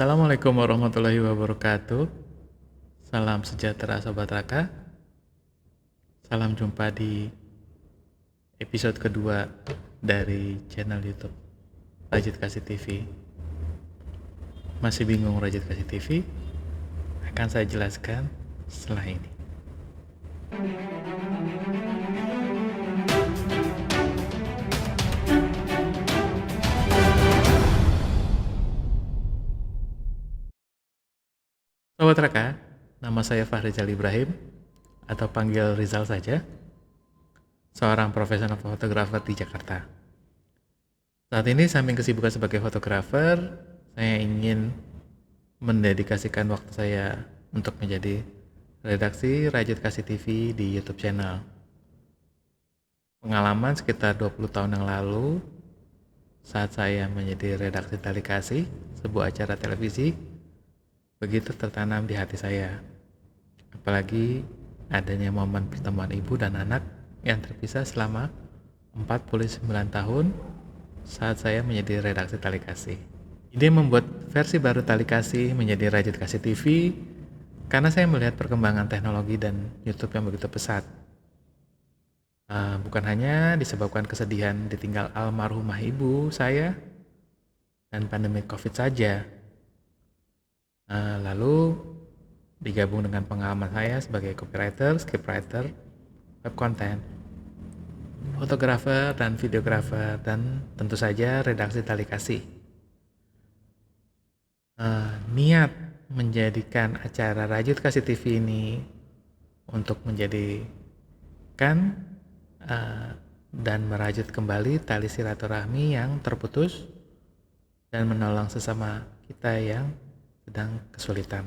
Assalamualaikum warahmatullahi wabarakatuh. Salam sejahtera Sobat Raka. Salam jumpa di episode kedua dari channel YouTube Rajit Kasih TV. Masih bingung Rajit Kasih TV? Akan saya jelaskan setelah ini. Sobat Raka, nama saya Fahrizal Ibrahim atau panggil Rizal saja, seorang profesional fotografer di Jakarta. Saat ini samping kesibukan sebagai fotografer, saya ingin mendedikasikan waktu saya untuk menjadi redaksi Rajit Kasih TV di YouTube channel. Pengalaman sekitar 20 tahun yang lalu, saat saya menjadi redaksi Tali Kasih, sebuah acara televisi, begitu tertanam di hati saya. Apalagi adanya momen pertemuan ibu dan anak yang terpisah selama 49 tahun saat saya menjadi redaksi Tali Kasih. Ide membuat versi baru Tali Kasih menjadi Rajit Kasih TV karena saya melihat perkembangan teknologi dan YouTube yang begitu pesat. Bukan hanya disebabkan kesedihan ditinggal almarhumah ibu saya dan pandemi COVID saja. Lalu digabung dengan pengalaman saya sebagai copywriter, scriptwriter, web content, fotografer dan videografer, dan tentu saja redaksi Tali Kasih. Niat menjadikan acara Rajit Kasih TV ini untuk menjadikan dan merajut kembali tali silaturahmi yang terputus dan menolong sesama kita yang sedang kesulitan.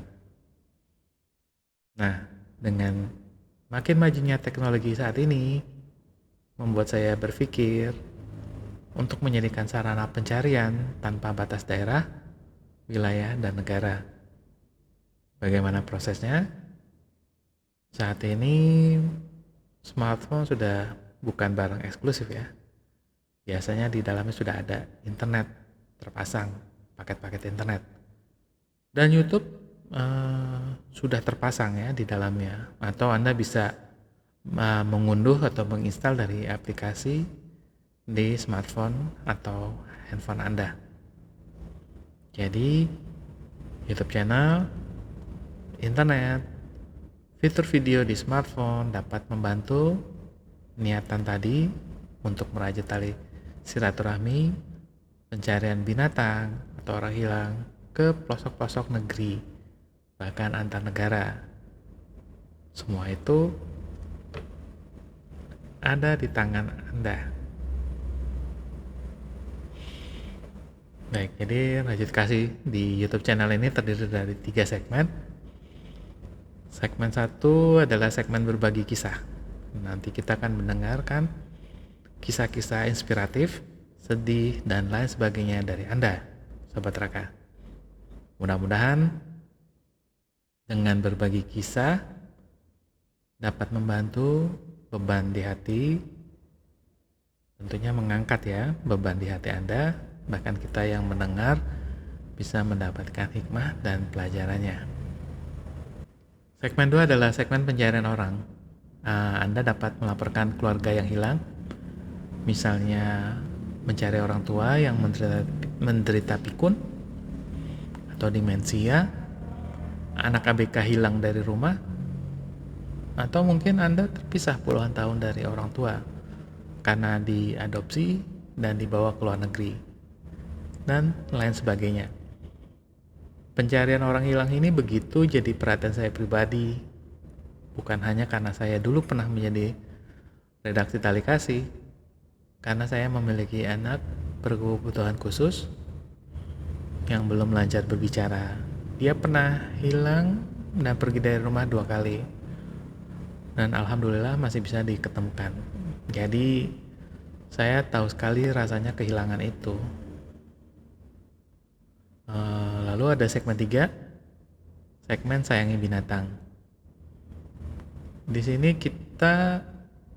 Nah, dengan makin majunya teknologi saat ini membuat saya berpikir untuk menjadikan sarana pencarian tanpa batas daerah, wilayah, dan negara. Bagaimana prosesnya? Saat ini smartphone sudah bukan barang eksklusif ya. Biasanya di dalamnya sudah ada internet terpasang, paket-paket internet. Dan YouTube sudah terpasang ya di dalamnya, atau Anda bisa mengunduh atau menginstal dari aplikasi di smartphone atau handphone Anda. Jadi YouTube channel, internet, fitur video di smartphone dapat membantu niatan tadi untuk merajut tali silaturahmi, pencarian binatang atau orang hilang ke pelosok-pelosok negeri, bahkan antar negara. Semua itu ada di tangan Anda. Baik, jadi Rajit Kasih di YouTube channel ini terdiri dari 3 segmen. Segmen 1 adalah segmen berbagi kisah. Nanti kita akan mendengarkan kisah-kisah inspiratif, sedih, dan lain sebagainya dari Anda, Sobat Raka. Mudah-mudahan dengan berbagi kisah dapat membantu beban di hati, tentunya mengangkat ya beban di hati Anda, bahkan kita yang mendengar bisa mendapatkan hikmah dan pelajarannya. Segmen 2 adalah segmen pencarian orang. Anda dapat melaporkan keluarga yang hilang, misalnya mencari orang tua yang menderita pikun atau demensia, anak ABK hilang dari rumah, atau mungkin Anda terpisah puluhan tahun dari orang tua karena diadopsi dan dibawa ke luar negeri, dan lain sebagainya. Pencarian orang hilang ini begitu jadi perhatian saya pribadi, bukan hanya karena saya dulu pernah menjadi redaksi Tali Kasih, karena saya memiliki anak berkebutuhan khusus yang belum lancar berbicara. Dia pernah hilang dan pergi dari rumah 2 kali, dan alhamdulillah masih bisa diketemukan. Jadi saya tahu sekali rasanya kehilangan itu. Lalu ada segmen 3, segmen sayangi binatang. Di sini kita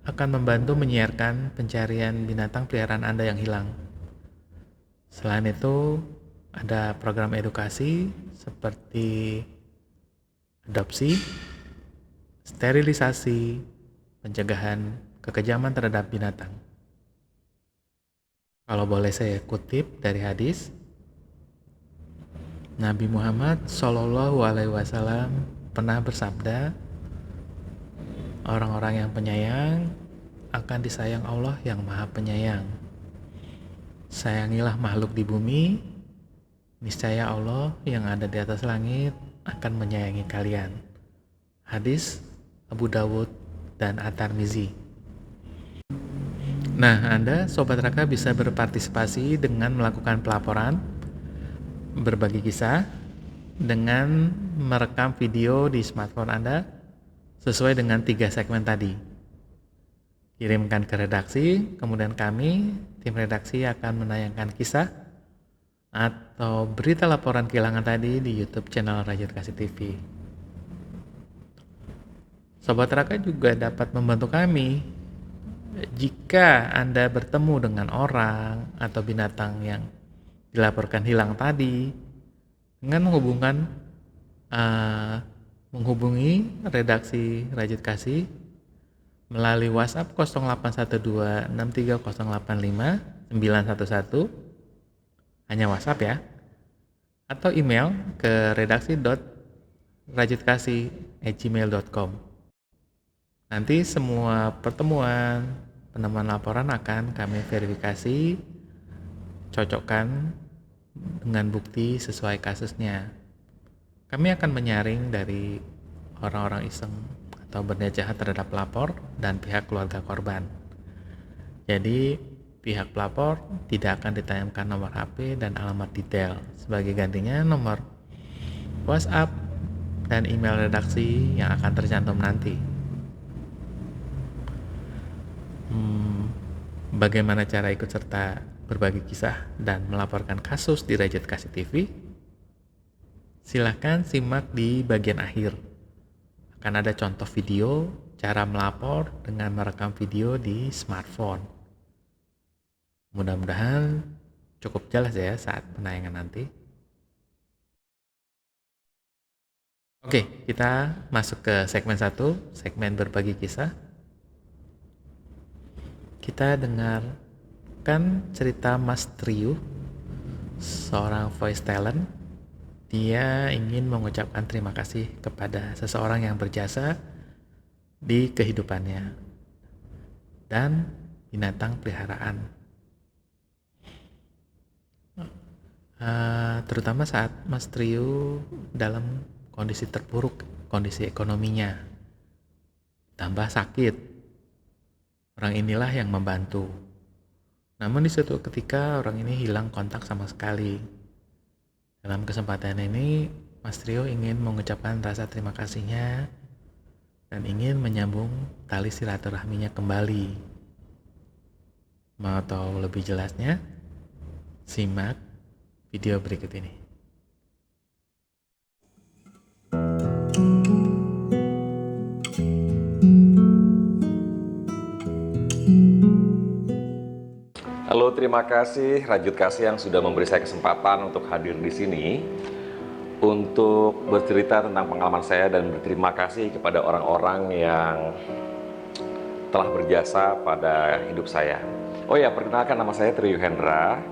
akan membantu menyiarkan pencarian binatang peliharaan Anda yang hilang. Selain itu, ada program edukasi seperti adopsi, sterilisasi, pencegahan kekejaman terhadap binatang. Kalau boleh saya kutip dari hadis, Nabi Muhammad Shallallahu Alaihi Wasallam pernah bersabda, orang-orang yang penyayang akan disayang Allah yang Maha Penyayang. Sayangilah makhluk di bumi, niscaya Allah yang ada di atas langit akan menyayangi kalian. Hadis Abu Dawud dan At-Tirmizi. Nah, Anda Sobat Raka bisa berpartisipasi dengan melakukan pelaporan, berbagi kisah, dengan merekam video di smartphone Anda sesuai dengan 3 segmen tadi. Kirimkan ke redaksi, kemudian kami, tim redaksi akan menayangkan kisah atau berita laporan kehilangan tadi di YouTube channel Rajut Kasih TV. Sobat Raka juga dapat membantu kami jika Anda bertemu dengan orang atau binatang yang dilaporkan hilang tadi dengan menghubungi redaksi Rajut Kasih melalui WhatsApp 081263085911 hanya WhatsApp ya, atau email ke redaksi.rajutkasih@gmail.com. Nanti semua penemuan laporan akan kami verifikasi, cocokkan dengan bukti sesuai kasusnya. Kami akan menyaring dari orang-orang iseng atau berniat jahat terhadap pelapor dan pihak keluarga korban. Jadi pihak pelapor tidak akan ditayangkan nomor HP dan alamat detail. Sebagai gantinya nomor WhatsApp dan email redaksi yang akan tercantum nanti. Bagaimana cara ikut serta berbagi kisah dan melaporkan kasus di Rajut Kasih TV? Silahkan simak di bagian akhir. Akan ada contoh video cara melapor dengan merekam video di smartphone. Mudah-mudahan cukup jelas ya saat penayangan nanti. Oke, kita masuk ke segmen 1, segmen berbagi kisah. Kita dengarkan cerita Mas Trio, seorang voice talent. Dia ingin mengucapkan terima kasih kepada seseorang yang berjasa di kehidupannya dan binatang peliharaan. Terutama saat Mas Trio dalam kondisi terpuruk, kondisi ekonominya, tambah sakit. Orang inilah yang membantu. Namun di suatu ketika orang ini hilang kontak sama sekali. Dalam kesempatan ini, Mas Trio ingin mengucapkan rasa terima kasihnya dan ingin menyambung tali silaturahminya kembali. Mau tahu lebih jelasnya? Simak video berikut ini. Halo, terima kasih Rajut Kasih yang sudah memberi saya kesempatan untuk hadir di sini untuk bercerita tentang pengalaman saya dan berterima kasih kepada orang-orang yang telah berjasa pada hidup saya. Oh ya, perkenalkan, nama saya Trio Hendra.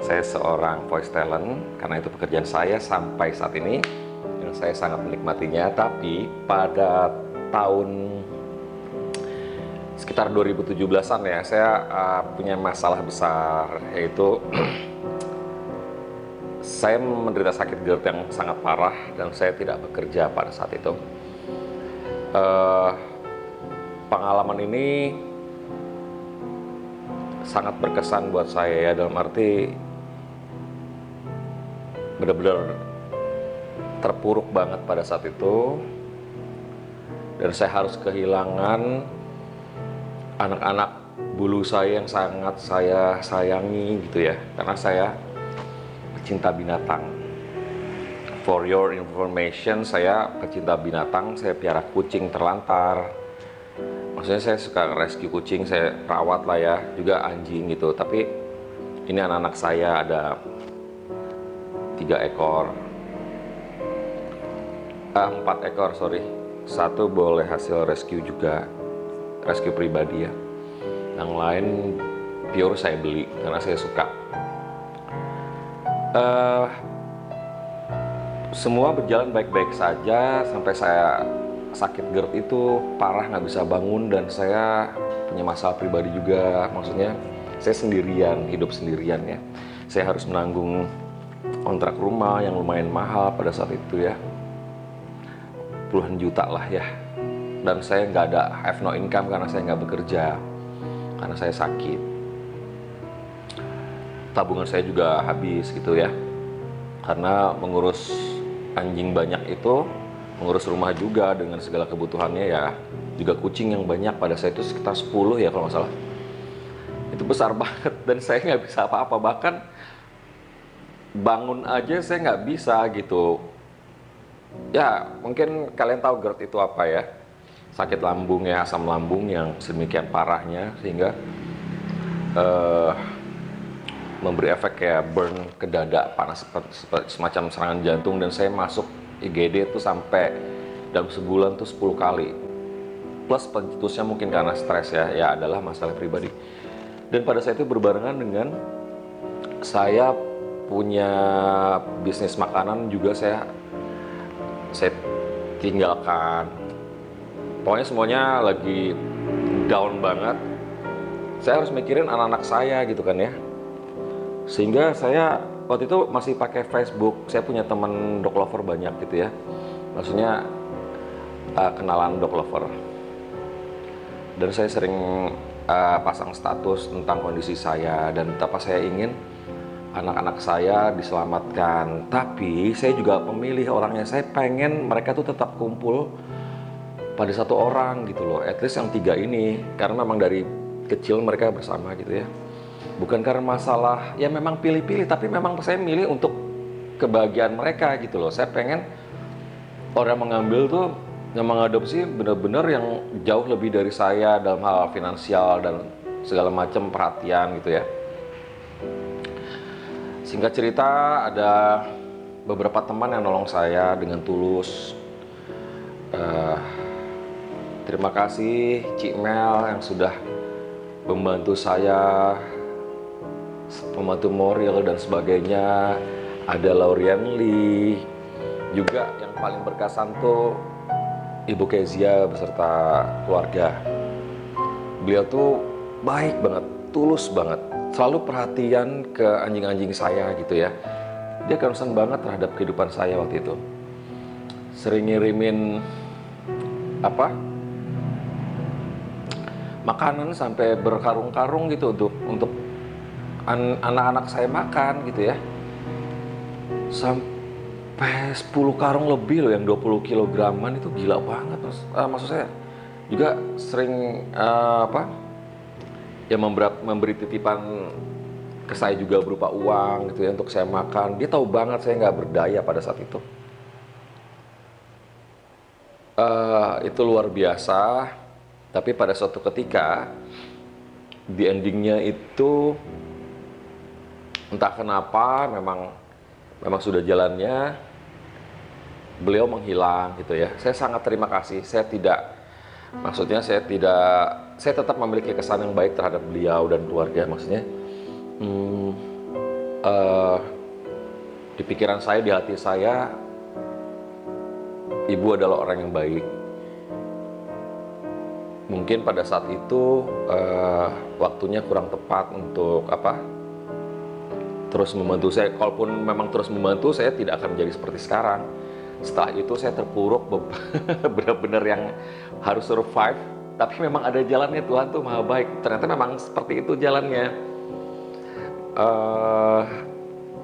Saya seorang voice talent karena itu pekerjaan saya sampai saat ini dan saya sangat menikmatinya. Tapi pada tahun sekitar 2017-an ya, saya punya masalah besar, yaitu saya menderita sakit GERD yang sangat parah dan saya tidak bekerja pada saat itu. Pengalaman ini sangat berkesan buat saya ya, dalam arti benar-benar terpuruk banget pada saat itu, dan saya harus kehilangan anak-anak bulu saya yang sangat saya sayangi gitu ya, karena saya pecinta binatang. For your information, saya pecinta binatang, saya piara kucing terlantar. Maksudnya saya suka rescue kucing, saya rawat lah ya, juga anjing gitu. Tapi ini anak-anak saya ada 3 ekor. 4 ekor, sorry. Satu boleh hasil rescue juga, rescue pribadi ya. Yang lain pure saya beli karena saya suka. Semua berjalan baik-baik saja sampai saya sakit GERD itu parah, nggak bisa bangun, dan saya punya masalah pribadi juga. Maksudnya saya sendirian, hidup sendirian ya. Saya harus menanggung kontrak rumah yang lumayan mahal pada saat itu ya, puluhan juta lah ya. Dan saya nggak ada, have no income karena saya nggak bekerja, karena saya sakit. Tabungan saya juga habis gitu ya, karena mengurus anjing banyak itu, mengurus rumah juga dengan segala kebutuhannya ya, juga kucing yang banyak, pada saya itu sekitar 10 ya kalau nggak salah. Itu besar banget dan saya nggak bisa apa-apa, bahkan bangun aja saya nggak bisa gitu. Ya mungkin kalian tahu GERD itu apa ya, sakit lambung ya, asam lambung yang sedemikian parahnya sehingga memberi efek kayak burn ke dada, panas semacam serangan jantung, dan saya masuk IGD itu sampai dalam sebulan tuh 10 kali. Plus pencetusnya mungkin karena stres ya adalah masalah pribadi. Dan pada saat itu berbarengan dengan saya punya bisnis makanan juga saya tinggalkan. Pokoknya semuanya lagi down banget. Saya harus mikirin anak-anak saya gitu kan ya. Sehingga saya waktu itu masih pakai Facebook. Saya punya teman dog lover banyak gitu ya. Maksudnya kenalan dog lover. Dan saya sering pasang status tentang kondisi saya dan betapa saya ingin anak-anak saya diselamatkan. Tapi saya juga pemilih orangnya. Saya pengen mereka tuh tetap kumpul pada satu orang gitu loh. At least yang 3 ini. Karena memang dari kecil mereka bersama gitu ya. Bukan karena masalah, ya memang pilih-pilih, tapi memang saya milih untuk kebahagiaan mereka gitu loh. Saya pengen orang mengambil tuh, yang mengadopsi benar-benar yang jauh lebih dari saya dalam hal finansial dan segala macam perhatian gitu ya. Singkat cerita, ada beberapa teman yang nolong saya dengan tulus. Terima kasih Cik Mel yang sudah membantu saya, pembantu moral dan sebagainya. Ada Laurian Lee juga, yang paling berkesan tuh Ibu Kezia beserta keluarga. Beliau tuh baik banget, tulus banget, selalu perhatian ke anjing-anjing saya gitu ya. Dia concern banget terhadap kehidupan saya waktu itu. Sering ngirimin makanan sampai berkarung-karung gitu untuk anak-anak saya makan gitu ya. Sampai 10 karung lebih loh, yang 20 kilograman itu gila banget mas. Maksud saya juga sering memberi titipan ke saya juga berupa uang gitu ya untuk saya makan. Dia tahu banget saya nggak berdaya pada saat itu. Itu luar biasa. Tapi pada suatu ketika di endingnya itu entah kenapa memang sudah jalannya beliau menghilang gitu ya. Saya sangat terima kasih. Saya tetap memiliki kesan yang baik terhadap beliau dan keluarga. Maksudnya di pikiran saya, di hati saya, ibu adalah orang yang baik. Mungkin pada saat itu waktunya kurang tepat untuk terus membantu saya. Kalaupun memang terus membantu, saya tidak akan menjadi seperti sekarang. Setelah itu saya terpuruk benar-benar yang harus survive. Tapi memang ada jalannya, Tuhan tuh maha baik. Ternyata memang seperti itu jalannya.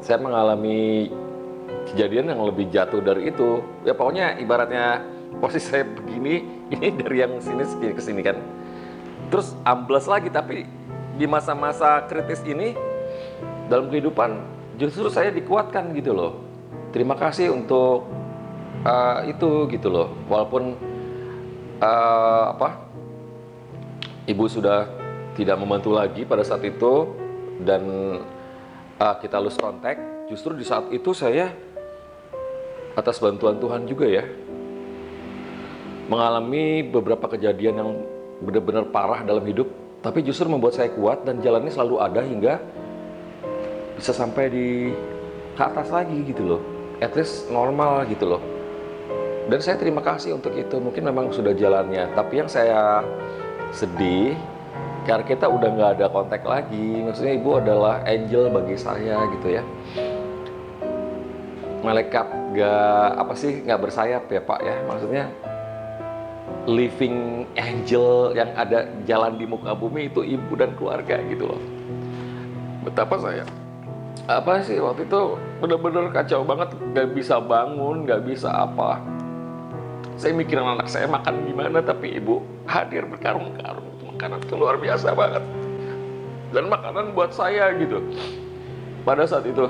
Saya mengalami kejadian yang lebih jatuh dari itu. Ya pokoknya ibaratnya posisi saya begini, ini dari yang sini ke sini kan. Terus amblas lagi, tapi di masa-masa kritis ini dalam kehidupan justru saya dikuatkan gitu loh. Terima kasih untuk itu gitu loh. Walaupun ibu sudah tidak membantu lagi pada saat itu dan kita lose kontak, justru di saat itu saya atas bantuan Tuhan juga ya, mengalami beberapa kejadian yang benar-benar parah dalam hidup, tapi justru membuat saya kuat dan jalannya selalu ada hingga bisa sampai di ke atas lagi gitu loh, at least normal gitu loh. Dan saya terima kasih untuk itu. Mungkin memang sudah jalannya, tapi yang saya sedih karena kita udah nggak ada kontak lagi. Maksudnya ibu adalah angel bagi saya gitu ya, malaikat nggak bersayap ya Pak ya, maksudnya living angel yang ada jalan di muka bumi itu ibu dan keluarga gitu loh. Betapa saya waktu itu bener-bener kacau banget, nggak bisa bangun, nggak bisa apa. Saya mikirin anak saya makan gimana, tapi ibu hadir berkarung-karung. Itu makanan itu luar biasa banget, dan makanan buat saya gitu. Pada saat itu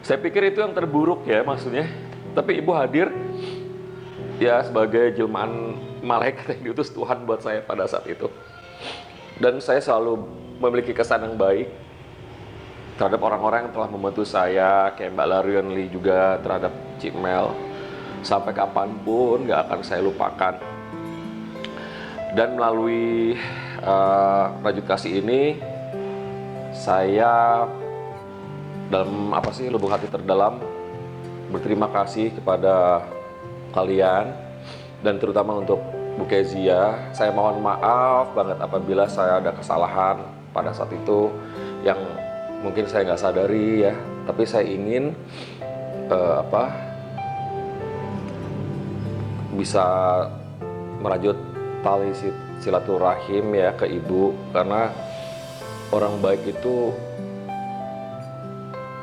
saya pikir itu yang terburuk ya maksudnya, tapi ibu hadir ya sebagai jelmaan malaikat yang diutus Tuhan buat saya pada saat itu. Dan saya selalu memiliki kesan yang baik terhadap orang-orang yang telah membantu saya, kayak Mbak Larion Lee juga, terhadap Cik Mel. Sampai kapanpun gak akan saya lupakan. Dan melalui Rajut Kasih ini, saya dalam lubuk hati terdalam berterima kasih kepada kalian, dan terutama untuk Bu Kezia. Saya mohon maaf banget apabila saya ada kesalahan pada saat itu yang mungkin saya nggak sadari ya, tapi saya ingin bisa merajut tali silaturahim ya ke ibu, karena orang baik itu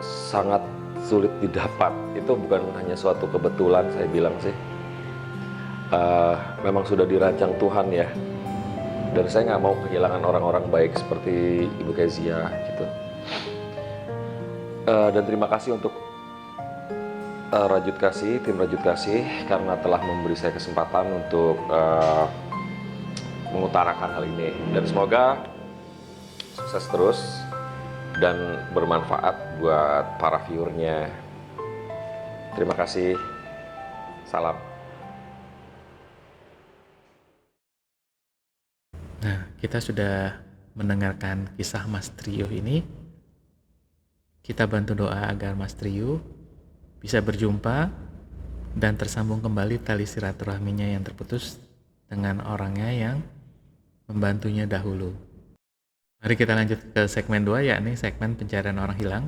sangat sulit didapat. Itu bukan hanya suatu kebetulan, saya bilang sih. Memang sudah dirancang Tuhan ya. Dan saya nggak mau kehilangan orang-orang baik seperti Ibu Kezia gitu. Dan terima kasih untuk tim Rajut Kasih karena telah memberi saya kesempatan untuk mengutarakan hal ini. Dan semoga sukses terus dan bermanfaat buat para viewernya. Terima kasih. Salam. Nah, kita sudah mendengarkan kisah Mas Trio ini. Kita bantu doa agar Mas Trio bisa berjumpa dan tersambung kembali tali silaturahminya yang terputus dengan orangnya yang membantunya dahulu. Mari kita lanjut ke segmen 2, yakni segmen pencarian orang hilang.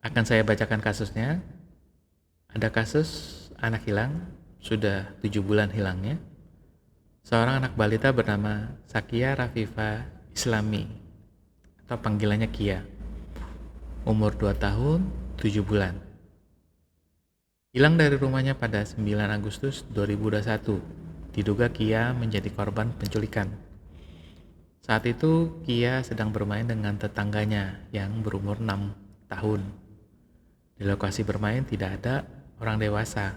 Akan saya bacakan kasusnya. Ada kasus anak hilang, sudah 7 bulan hilangnya. Seorang anak balita bernama Sakia Rafifa Islami, atau panggilannya Kia. Umur 2 tahun, 7 bulan. Hilang dari rumahnya pada 9 Agustus 2021. Diduga Kia menjadi korban penculikan. Saat itu Kia sedang bermain dengan tetangganya yang berumur 6 tahun. Di lokasi bermain tidak ada orang dewasa.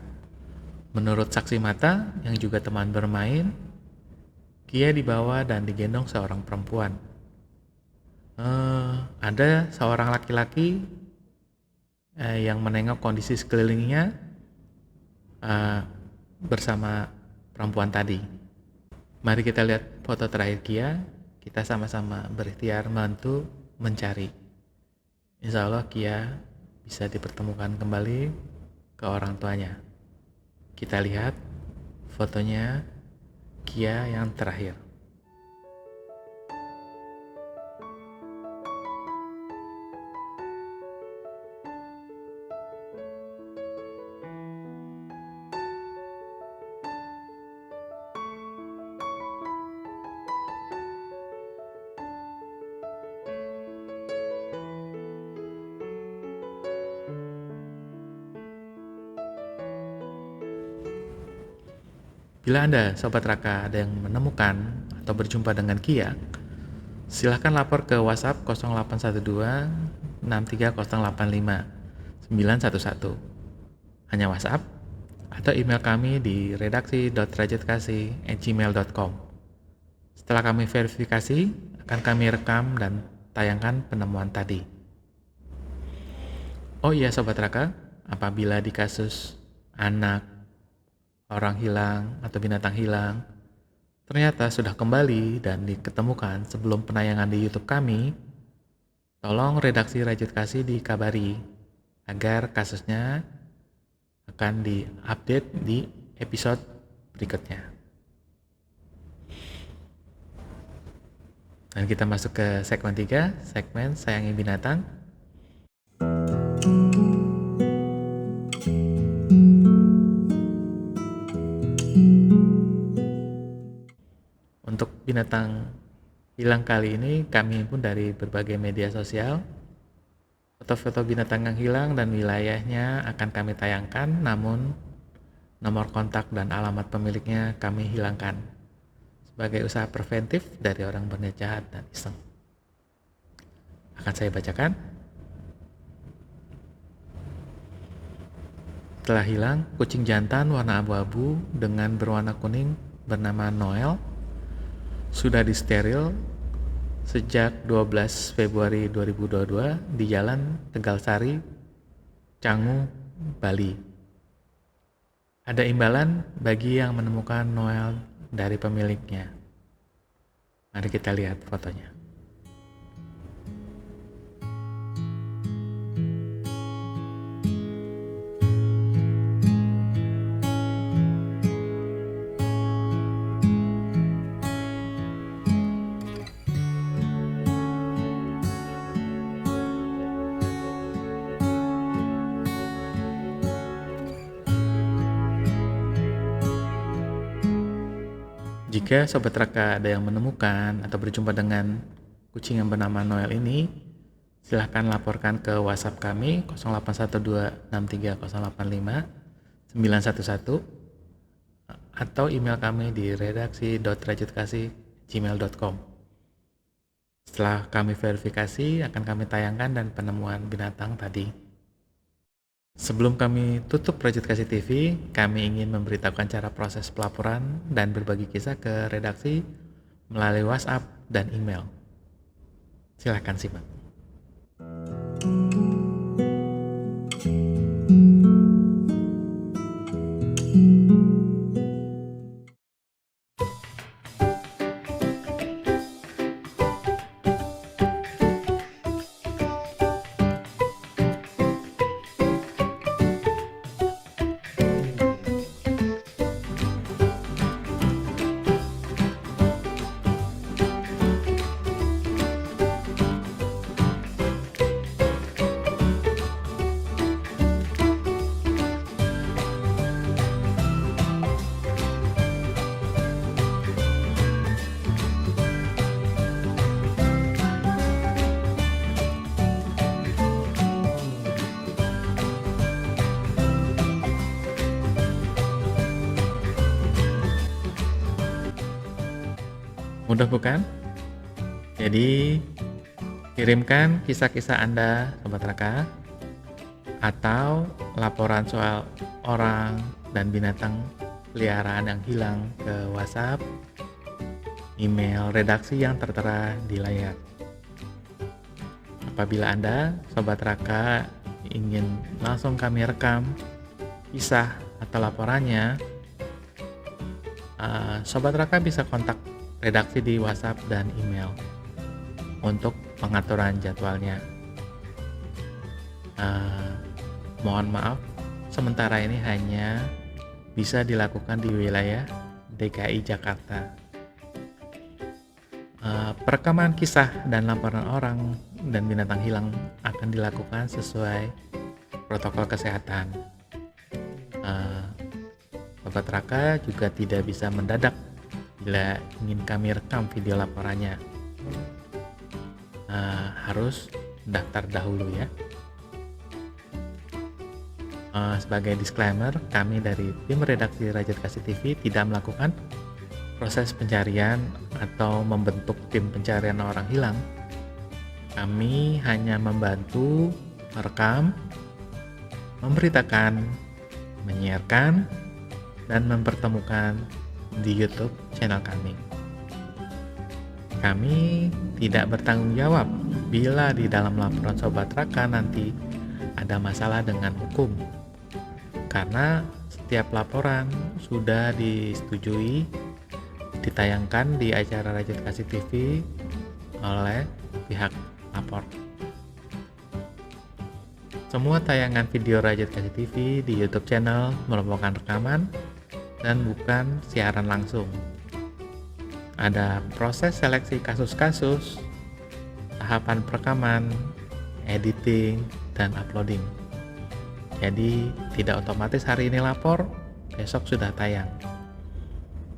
Menurut saksi mata yang juga teman bermain, Kia dibawa dan digendong seorang perempuan. Ada seorang laki-laki yang menengok kondisi sekelilingnya bersama perempuan tadi. Mari kita lihat foto terakhir Kia. Kita sama-sama berikhtiar membantu mencari. Insya Allah Kia bisa dipertemukan kembali ke orang tuanya. Kita lihat fotonya Kia yang terakhir. Bila Anda, Sobat Raka, ada yang menemukan atau berjumpa dengan Kia, silahkan lapor ke WhatsApp 0812 63085 911. Hanya WhatsApp atau email kami di redaksi.rajutkasih@gmail.com. Setelah kami verifikasi, akan kami rekam dan tayangkan penemuan tadi. Oh iya Sobat Raka, apabila di kasus anak, orang hilang, atau binatang hilang, ternyata sudah kembali dan diketemukan sebelum penayangan di YouTube kami, tolong redaksi Rajut Kasih dikabari agar kasusnya akan diupdate di episode berikutnya. Dan kita masuk ke segmen 3, segmen Sayangi Binatang. Untuk binatang hilang kali ini kami himpun dari berbagai media sosial. Foto-foto binatang yang hilang dan wilayahnya akan kami tayangkan, namun nomor kontak dan alamat pemiliknya kami hilangkan sebagai usaha preventif dari orang berniat jahat dan iseng. Akan saya bacakan. Telah hilang kucing jantan warna abu-abu dengan berwarna kuning bernama Noel. Sudah disteril sejak 12 Februari 2022 di Jalan Tegalsari, Canggu, Bali. Ada imbalan bagi yang menemukan Noel dari pemiliknya. Mari kita lihat fotonya. Jika Sobat Raka ada yang menemukan atau berjumpa dengan kucing yang bernama Noel ini, silahkan laporkan ke WhatsApp kami 081263085911 atau email kami di redaksi.rajutkasih@gmail.com. Setelah kami verifikasi, akan kami tayangkan dan penemuan binatang tadi. Sebelum kami tutup Rajut Kasih TV, kami ingin memberitahukan cara proses pelaporan dan berbagi kisah ke redaksi melalui WhatsApp dan email. Silakan simak. Mudah bukan? Jadi kirimkan kisah-kisah Anda Sobat Raka atau laporan soal orang dan binatang peliharaan yang hilang ke WhatsApp, email redaksi yang tertera di layar. Apabila Anda Sobat Raka ingin langsung kami rekam kisah atau laporannya, Sobat Raka bisa kontak redaksi di WhatsApp dan email untuk pengaturan jadwalnya. Mohon maaf, sementara ini hanya bisa dilakukan di wilayah DKI Jakarta. Perekaman kisah dan laporan orang dan binatang hilang akan dilakukan sesuai protokol kesehatan. Sobat Raka juga tidak bisa mendadak bila ingin kami rekam video laporannya. Harus daftar dahulu ya. Sebagai disclaimer, kami dari tim redaksi Rajut Kasih TV tidak melakukan proses pencarian atau membentuk tim pencarian orang hilang. Kami hanya membantu merekam, memberitakan, menyiarkan, dan mempertemukan di YouTube channel kami. Kami tidak bertanggung jawab bila di dalam laporan Sobat Raka nanti ada masalah dengan hukum, karena setiap laporan sudah disetujui ditayangkan di acara Rajut Kasih TV oleh pihak lapor. Semua tayangan video Rajut Kasih TV di YouTube channel merupakan rekaman dan bukan siaran langsung. Ada proses seleksi kasus-kasus, tahapan perekaman, editing, dan uploading. Jadi tidak otomatis hari ini lapor, besok sudah tayang.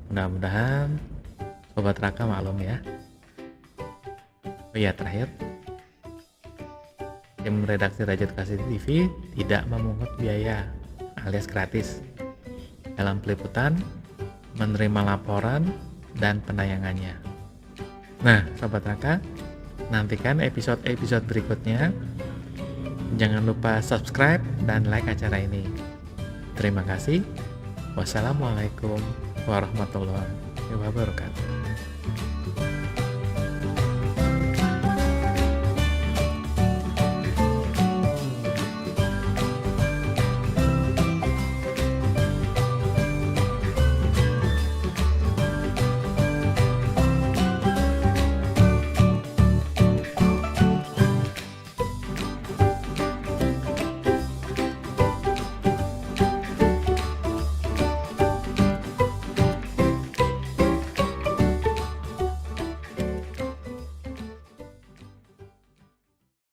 Mudah-mudahan Sobat Raka maklum ya. Oh iya, terakhir, tim redaksi Rajut Kasih TV tidak memungut biaya alias gratis dalam peliputan, menerima laporan, dan penayangannya. Nah, Sobat Raka, nantikan episode-episode berikutnya. Jangan lupa subscribe dan like acara ini. Terima kasih. Wassalamualaikum warahmatullahi wabarakatuh.